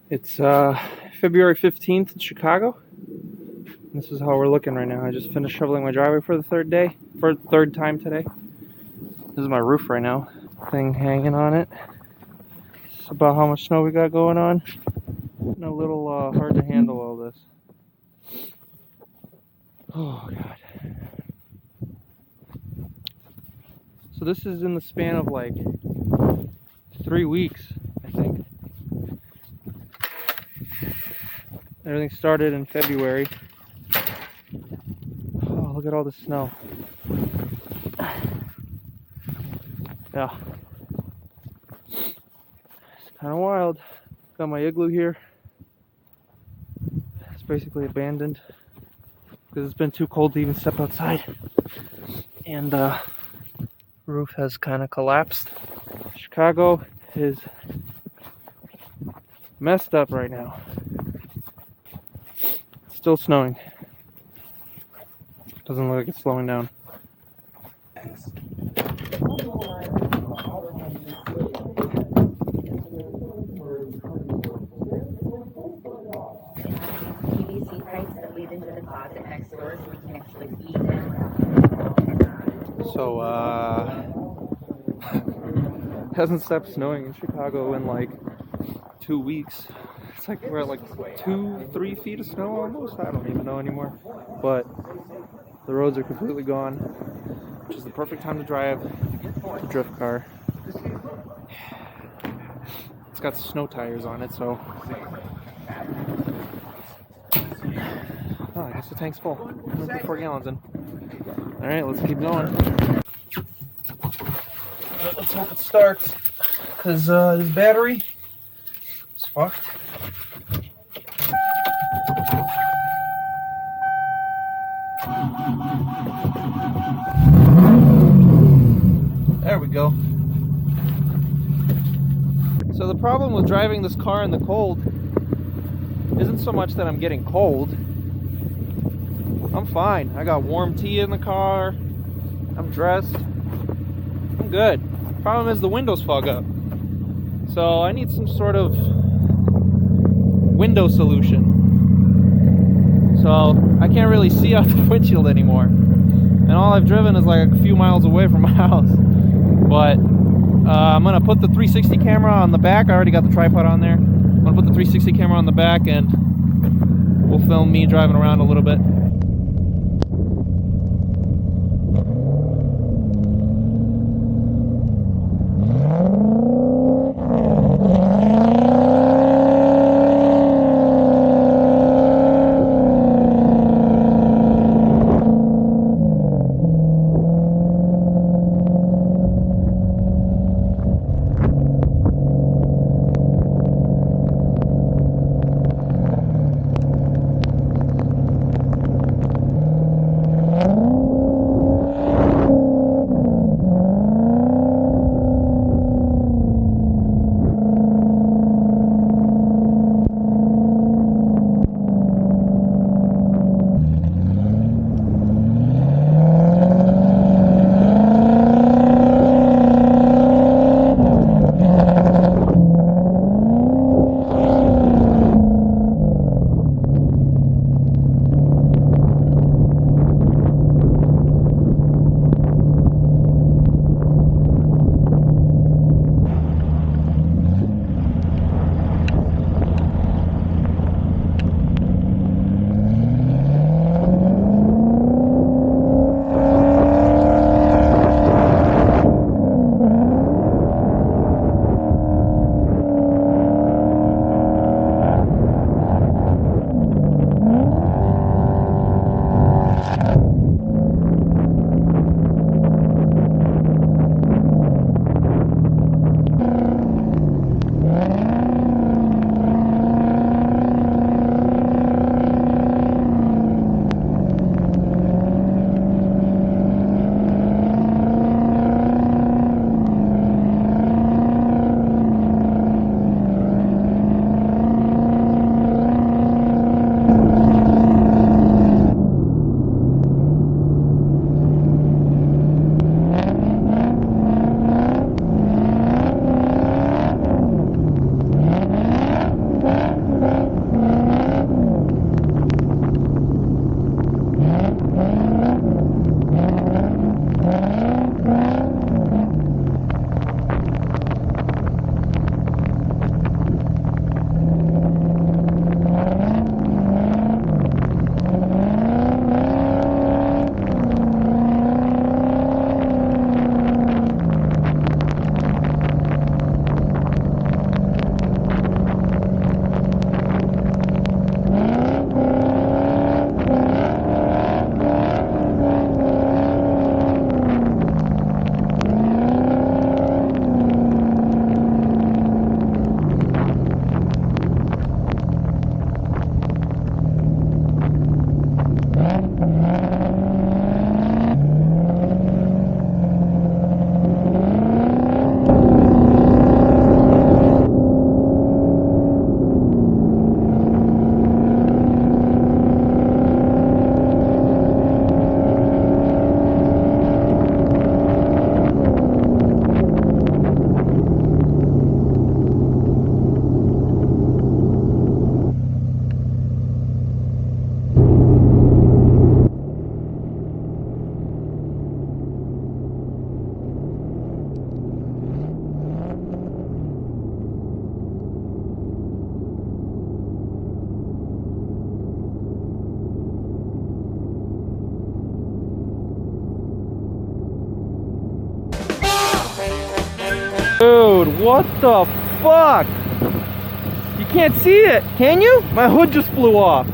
It's February 15th in Chicago. This is how we're looking right now. I just finished shoveling my driveway for the third time today. This is my roof right now. Thing hanging on it. It's about how much snow we got going on. And a little hard to handle all this. Oh God. So this is in the span of like 3 weeks, I think. Everything started in February. Oh, look at all the snow. Yeah. It's kind of wild. Got my igloo here. It's basically abandoned because it's been too cold to even step outside. And the roof has kind of collapsed. Chicago is messed up right now. It's still snowing. Doesn't look like it's slowing down. PVC pipes that lead into the closet next door, so we can actually feed them. So, hasn't stopped snowing in Chicago in like 2 weeks. It's like we're at like 2-3 feet of snow almost. I don't even know anymore. But the roads are completely gone, which is the perfect time to drive a drift car. It's got snow tires on it, so. Oh, I guess the tank's full. I'm gonna put 4 gallons in. Alright, let's keep going. Let's hope it starts, because this battery is fucked. There we go. So the problem with driving this car in the cold isn't so much that I'm getting cold. I'm fine. I got warm tea in the car. I'm dressed. I'm good. Problem is the windows fog up. So I need some sort of window solution. So I can't really see out the windshield anymore. And all I've driven is like a few miles away from my house. But I'm gonna put the 360 camera on the back. I already got the tripod on there. I'm gonna put the 360 camera on the back and we'll film me driving around a little bit. Dude, what the fuck? You can't see it, can you? My hood just flew off.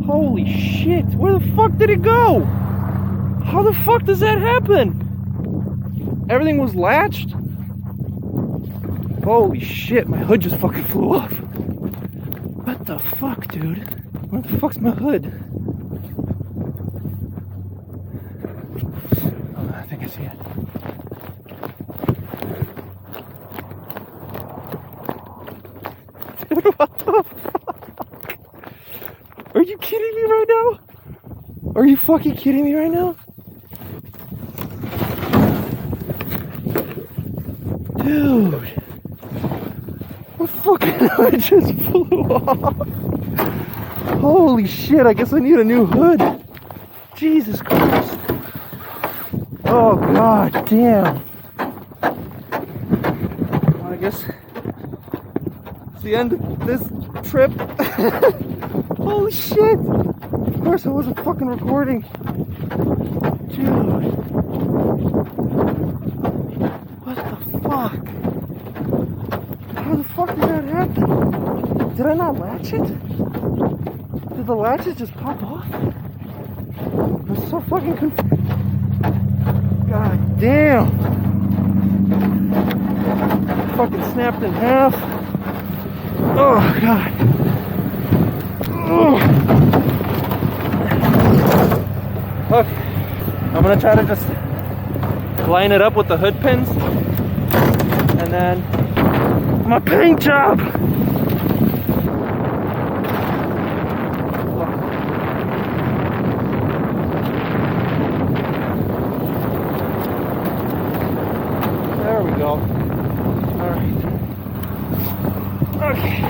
Holy shit, where the fuck did it go? How the fuck does that happen? Everything was latched? Holy shit, my hood just fucking flew off. What the fuck, dude? Where the fuck's my hood? Oh, I think I see it. Dude, what the fuck? Are you kidding me right now? Are you fucking kidding me right now? Dude. My fucking hood just flew off. Holy shit, I guess I need a new hood. Jesus Christ. Oh god damn. Well, I guess it's the end of this trip. Holy shit. Of course I wasn't fucking recording. Dude. What the fuck? How the fuck did that happen? Did I not latch it? Did the latches just pop off? I'm so fucking confused. God damn. Fucking snapped in half. Oh god. Oh. Look, I'm gonna try to just line it up with the hood pins and then my paint job. There we go. All right. Okay.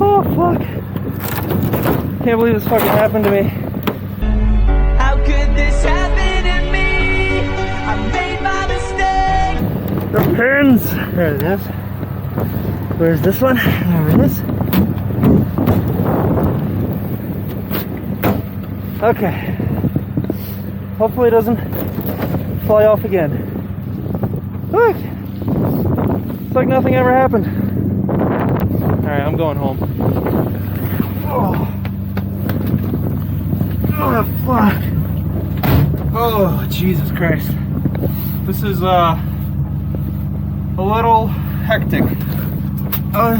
Oh fuck! Can't believe this fucking happened to me. How could this happen to me? I made my mistake. The pins! There it is. Where's this one? There it is. Okay. Hopefully it doesn't fly off again. Look! It's like nothing ever happened. Alright, I'm going home. Oh. Oh, fuck. Oh, Jesus Christ. This is, a little hectic. I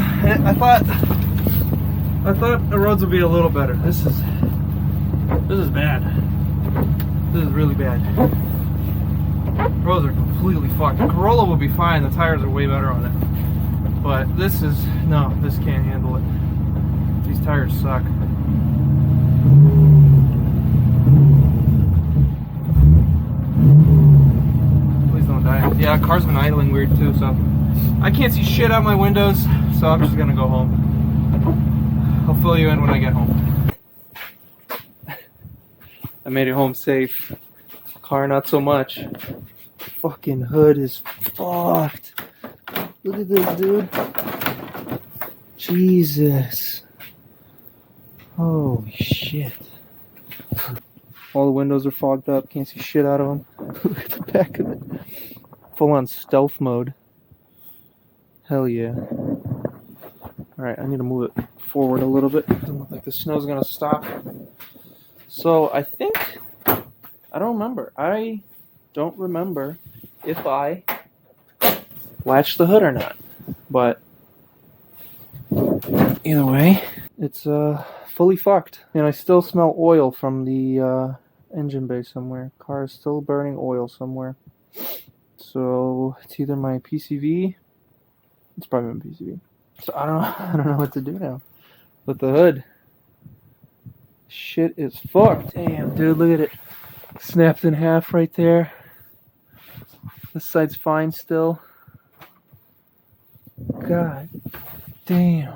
thought the roads would be a little better. This is bad. This is really bad. Roads are completely fucked. The Corolla will be fine. The tires are way better on it. But this can't handle it. These tires suck. Please don't die. Yeah, car's been idling weird too, so I can't see shit out my windows, so I'm just gonna go home. I'll fill you in when I get home. I made it home safe. Car not so much. Fucking hood is fucked. Look at this, dude. Jesus. Holy shit. All the windows are fogged up. Can't see shit out of them. Look at the back of it. Full on stealth mode. Hell yeah. Alright, I need to move it forward a little bit. Doesn't look like the snow's gonna stop. So I think, I don't remember if I latched the hood or not. But either way, it's fully fucked. And I still smell oil from the engine bay somewhere. Car is still burning oil somewhere. So it's either my PCV. It's probably my PCV. So I don't know what to do now with the hood. Shit is fucked. Damn, dude, look at it. Snapped in half right there. This side's fine still. God damn.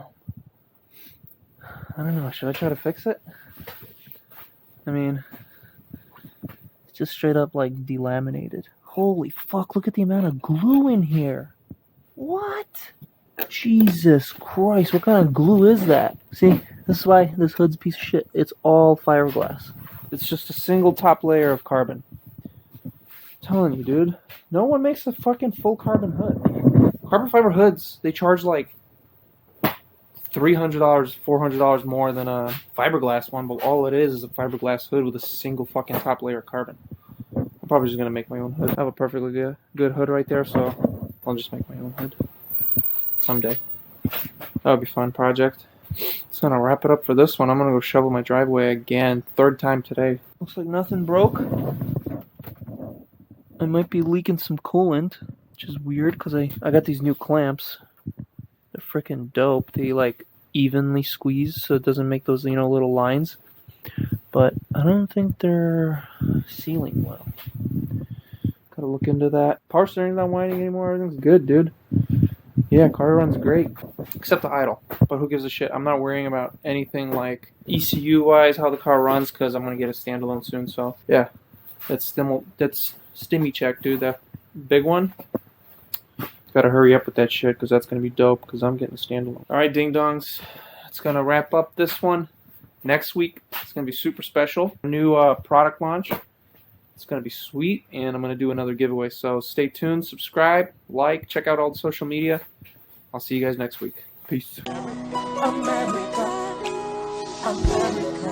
I don't know. Should I try to fix it? I mean, it's just straight up like delaminated. Holy fuck, look at the amount of glue in here. What? Jesus Christ, what kind of glue is that? See, This is why this hood's a piece of shit. It's all fiberglass. It's just a single top layer of carbon. I'm telling you, dude. No one makes a fucking full carbon hood. Carbon fiber hoods, they charge like $300, $400 more than a fiberglass one, but all it is a fiberglass hood with a single fucking top layer of carbon. I'm probably just gonna make my own hood. I have a perfectly good hood right there, so I'll just make my own hood someday. That would be a fun project. Just gonna wrap it up for this one. I'm gonna go shovel my driveway again, 3rd time today. Looks like nothing broke. I might be leaking some coolant, which is weird because I got these new clamps. They're freaking dope. They like evenly squeeze so it doesn't make those, you know, little lines. But I don't think they're sealing well. Gotta look into that. Power steering's not whining anymore. Everything's good, dude. Yeah, car runs great. Except the idle. But who gives a shit? I'm not worrying about anything like ECU-wise, how the car runs, because I'm going to get a standalone soon. So, yeah. That's Stimmy check, dude. That big one. Gotta hurry up with that shit, because that's going to be dope, because I'm getting a standalone. Alright, ding-dongs. That's going to wrap up this one. Next week, it's going to be super special. New product launch. It's going to be sweet, and I'm going to do another giveaway. So stay tuned, subscribe, like, check out all the social media. I'll see you guys next week. Peace. America, America.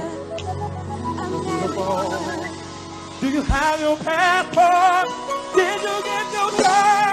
Do you have your passport? Did you get your drive?